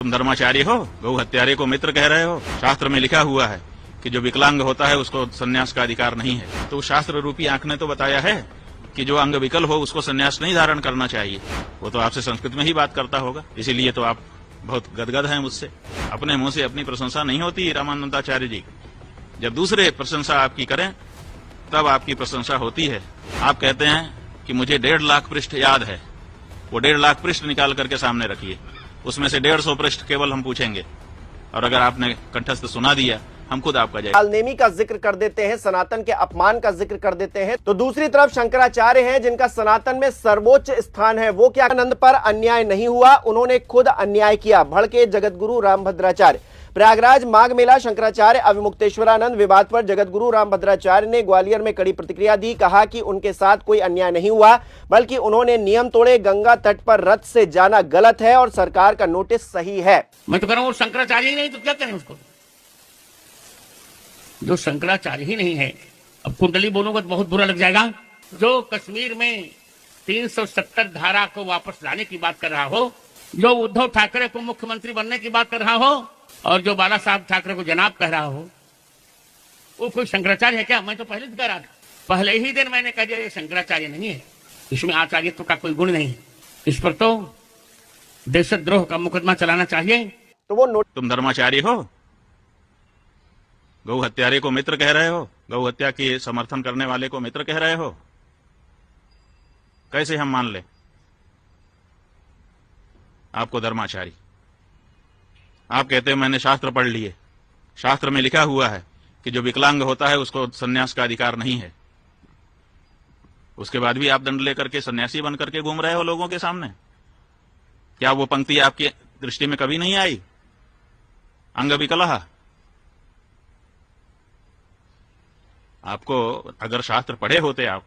तुम धर्माचार्य हो, गौ हत्यारे को मित्र कह रहे हो। शास्त्र में लिखा हुआ है कि जो विकलांग होता है उसको संन्यास का अधिकार नहीं है। तो शास्त्र रूपी आंख ने तो बताया है कि जो अंग विकल हो उसको संन्यास नहीं धारण करना चाहिए। वो तो आपसे संस्कृत में ही बात करता होगा, इसीलिए तो आप बहुत गदगद हैं मुझसे। अपने मुंह से अपनी प्रशंसा नहीं होती रामानंदाचार्य जी। जब दूसरे प्रशंसा आपकी करें तब आपकी प्रशंसा होती है। आप कहते हैं कि मुझे 1.5 लाख पृष्ठ याद है। वो 1.5 लाख पृष्ठ निकाल करके सामने रखिए, उसमें से 150 पृष्ठ केवल हम पूछेंगे, और अगर आपने कंठस्थ सुना दिया हम खुद आपका जय। कालनेमी का जिक्र कर देते हैं, सनातन के अपमान का जिक्र कर देते हैं। तो दूसरी तरफ शंकराचार्य हैं जिनका सनातन में सर्वोच्च स्थान है। वो क्या आनंद पर अन्याय नहीं हुआ, उन्होंने खुद अन्याय किया। भड़के जगतगुरु रामभद्राचार्य। प्रयागराज माघ मेला शंकराचार्य अविमुक्तेश्वरानंद विवाद पर जगतगुरु रामभद्राचार्य ने ग्वालियर में कड़ी प्रतिक्रिया दी। कहा कि उनके साथ कोई अन्याय नहीं हुआ, बल्कि उन्होंने नियम तोड़े। गंगा तट पर रथ से जाना गलत है और सरकार का नोटिस सही है। मैं तो कह रहा हूं शंकराचार्य ही नहीं तो क्या करें उसको, जो शंकराचार्य ही नहीं है। अब कुंडली बोलूंगा तो बहुत बुरा लग जाएगा। जो कश्मीर में 370 धारा को वापस लाने की बात कर रहा हो, जो उद्धव ठाकरे को मुख्यमंत्री बनने की बात कर रहा हो, और जो बाला साहब ठाकरे को जनाब कह रहा हो, वो कोई शंकराचार्य है क्या? मैं तो पहले कह रहा था, पहले ही दिन मैंने कह दिया ये शंकराचार्य नहीं है, इसमें आचार्यत्व का कोई गुण नहीं है। इस पर तो देशद्रोह का मुकदमा चलाना चाहिए। तो वो तुम धर्माचार्य हो, गौ हत्यारे को मित्र कह रहे हो, गौ हत्या के समर्थन करने वाले को मित्र कह रहे हो। कैसे हम मान ले आपको धर्माचार्य? आप कहते हैं मैंने शास्त्र पढ़ लिए, शास्त्र में लिखा हुआ है कि जो विकलांग होता है उसको संन्यास का अधिकार नहीं है। उसके बाद भी आप दंड लेकर के सन्यासी बन करके घूम रहे हो लोगों के सामने। क्या वो पंक्ति आपकी दृष्टि में कभी नहीं आई? अंग विकलः। आपको अगर शास्त्र पढ़े होते आप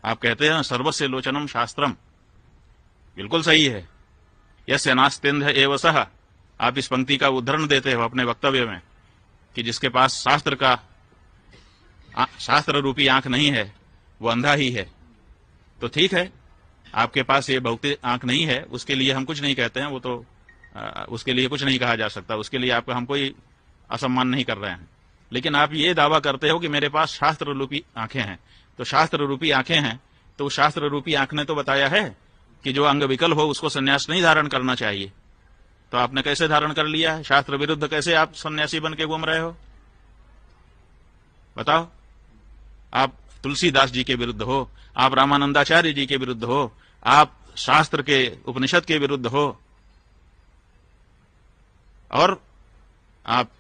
कहते हैं सर्वस्य लोचनम शास्त्रम, बिल्कुल सही है। यस्य नास्तेन्द्र एव सः। आप इस पंक्ति का उदाहरण देते हो अपने वक्तव्य में कि जिसके पास शास्त्र रूपी आंख नहीं है वो अंधा ही है। तो ठीक है, आपके पास ये भौतिक आंख नहीं है, उसके लिए हम कुछ नहीं कहते हैं। वो तो उसके लिए कुछ नहीं कहा जा सकता, उसके लिए हम कोई असम्मान नहीं कर रहे हैं। लेकिन आप ये दावा करते हो कि मेरे पास शास्त्र रूपी आंखें हैं। तो शास्त्र रूपी आंखें हैं तो शास्त्र रूपी आंख ने तो बताया है कि जो अंग विकल हो उसको संन्यास नहीं धारण करना चाहिए। तो आपने कैसे धारण कर लिया है? शास्त्र विरुद्ध कैसे आप सन्यासी बन के घूम रहे हो? बताओ। आप तुलसीदास जी के विरुद्ध हो, आप रामानंदाचार्य जी के विरुद्ध हो, आप शास्त्र के उपनिषद के विरुद्ध हो, और आप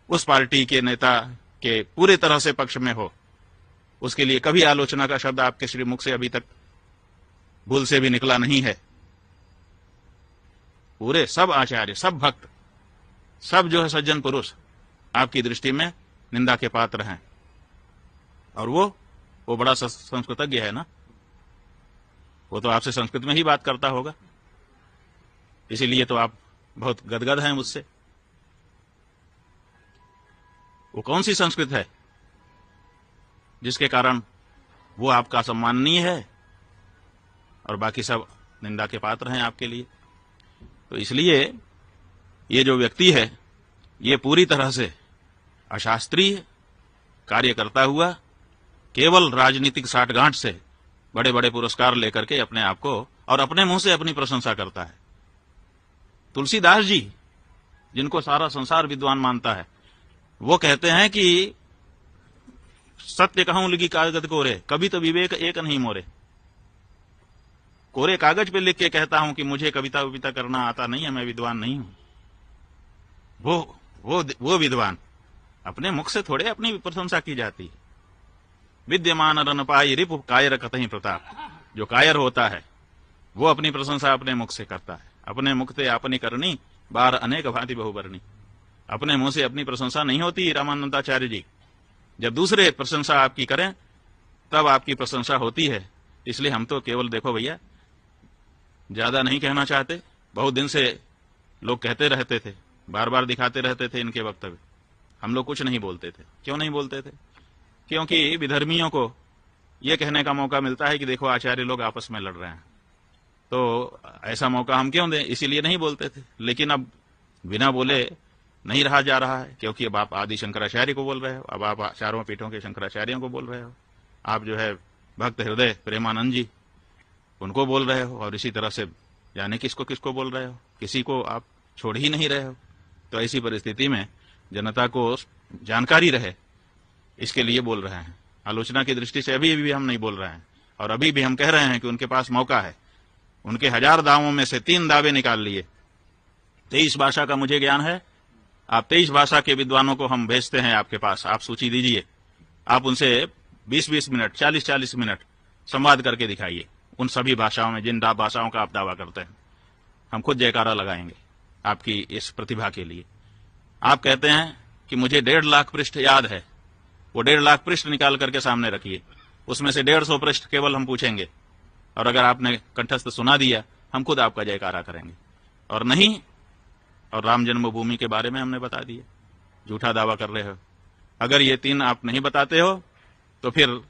उस पार्टी के नेता के पूरे तरह से पक्ष में हो। उसके लिए कभी आलोचना का शब्द आपके श्रीमुख से अभी तक भूल से भी निकला नहीं है। पूरे सब आचार्य, सब भक्त, सब जो है सज्जन पुरुष आपकी दृष्टि में निंदा के पात्र हैं। और वो बड़ा संस्कृतज्ञ है ना, वो तो आपसे संस्कृत में ही बात करता होगा, इसीलिए तो आप बहुत गदगद हैं मुझसे। वो कौन सी संस्कृत है जिसके कारण वो आपका सम्माननीय है और बाकी सब निंदा के पात्र हैं आपके लिए? तो इसलिए ये जो व्यक्ति है ये पूरी तरह से अशास्त्रीय कार्य करता हुआ केवल राजनीतिक साठगांठ से बड़े बड़े पुरस्कार लेकर के अपने आप को और अपने मुंह से अपनी प्रशंसा करता है। तुलसीदास जी, जिनको सारा संसार विद्वान मानता है, वो कहते हैं कि सत्य कहूं लिखी कागज कोरे, कभी तो विवेक एक नहीं मोरे। कोरे कागज पे लिख के कहता हूं कि मुझे कविता विविता करना आता नहीं है, मैं विद्वान नहीं हूं। वो विद्वान, अपने मुख से थोड़े अपनी प्रशंसा की जाती है। विद्यमान रन पाई रिपु कायर कतहि प्रताप। जो कायर होता है वो अपनी प्रशंसा अपने मुख से करता है। अपने मुख से अपनी करनी बार अनेक भांति बहुबरनी। अपने मुंह से अपनी प्रशंसा नहीं होती रामानंदाचार्य जी। जब दूसरे प्रशंसा आपकी करें तब आपकी प्रशंसा होती है। इसलिए हम तो केवल देखो भैया, ज्यादा नहीं कहना चाहते। बहुत दिन से लोग कहते रहते थे, बार बार दिखाते रहते थे इनके वक्तव्य, हम लोग कुछ नहीं बोलते थे। क्यों नहीं बोलते थे? क्योंकि विधर्मियों को यह कहने का मौका मिलता है कि देखो आचार्य लोग आपस में लड़ रहे हैं, तो ऐसा मौका हम क्यों दें, इसीलिए नहीं बोलते थे। लेकिन अब बिना बोले नहीं रहा जा रहा है, क्योंकि अब आप आदि शंकराचार्य को बोल रहे हो, अब आप चारों पीठों के शंकराचार्यों को बोल रहे हो, आप जो है भक्त हृदय प्रेमानंद जी उनको बोल रहे हो, और इसी तरह से जाने किसको किसको बोल रहे हो, किसी को आप छोड़ ही नहीं रहे हो। तो ऐसी परिस्थिति में जनता को जानकारी रहे, इसके लिए बोल रहे हैं। आलोचना की दृष्टि से अभी भी हम नहीं बोल रहे हैं, और अभी भी हम कह रहे हैं कि उनके पास मौका है। उनके 1000 दावों में से 3 दावे निकाल लिए। 23 भाषा का मुझे ज्ञान है, आप 23 भाषा के विद्वानों को हम भेजते हैं आपके पास, आप सूची दीजिए, आप उनसे 20-20 मिनट 40-40 मिनट संवाद करके दिखाइए उन सभी भाषाओं में, जिन भाषाओं का आप दावा करते हैं। हम खुद जयकारा लगाएंगे आपकी इस प्रतिभा के लिए। आप कहते हैं कि मुझे 1.5 लाख पृष्ठ याद है, वो 1.5 लाख पृष्ठ निकाल करके सामने रखिए, उसमें से 150 पृष्ठ केवल हम पूछेंगे, और अगर आपने कंठस्थ सुना दिया हम खुद आपका जयकारा करेंगे। और नहीं, और राम जन्मभूमि के बारे में हमने बता दिया, झूठा दावा कर रहे हो। अगर ये 3 आप नहीं बताते हो तो फिर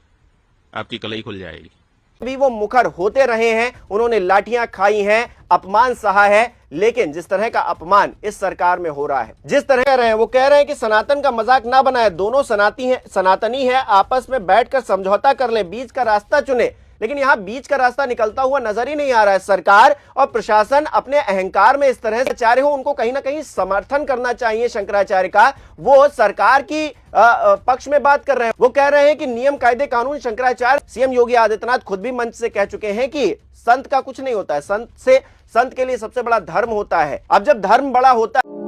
आपकी कलई खुल जाएगी। भी वो मुखर होते रहे हैं, उन्होंने लाठियां खाई हैं, अपमान सहा है, लेकिन जिस तरह का अपमान इस सरकार में हो रहा है, जिस तरह कह रहे हैं, वो कह रहे हैं कि सनातन का मजाक ना बनाए, दोनों सनातनी है, आपस में बैठकर समझौता कर ले, बीच का रास्ता चुने। लेकिन यहां बीच का रास्ता निकलता हुआ नजर ही नहीं आ रहा है। सरकार और प्रशासन अपने अहंकार में इस तरह से आचार्य हो, उनको कहीं ना कहीं समर्थन करना चाहिए शंकराचार्य का। वो सरकार की पक्ष में बात कर रहे हैं, वो कह रहे हैं कि नियम कायदे कानून शंकराचार्य। सीएम योगी आदित्यनाथ खुद भी मंच से कह चुके हैं कि संत का कुछ नहीं होता है, संत के लिए सबसे बड़ा धर्म होता है। अब जब धर्म बड़ा होता है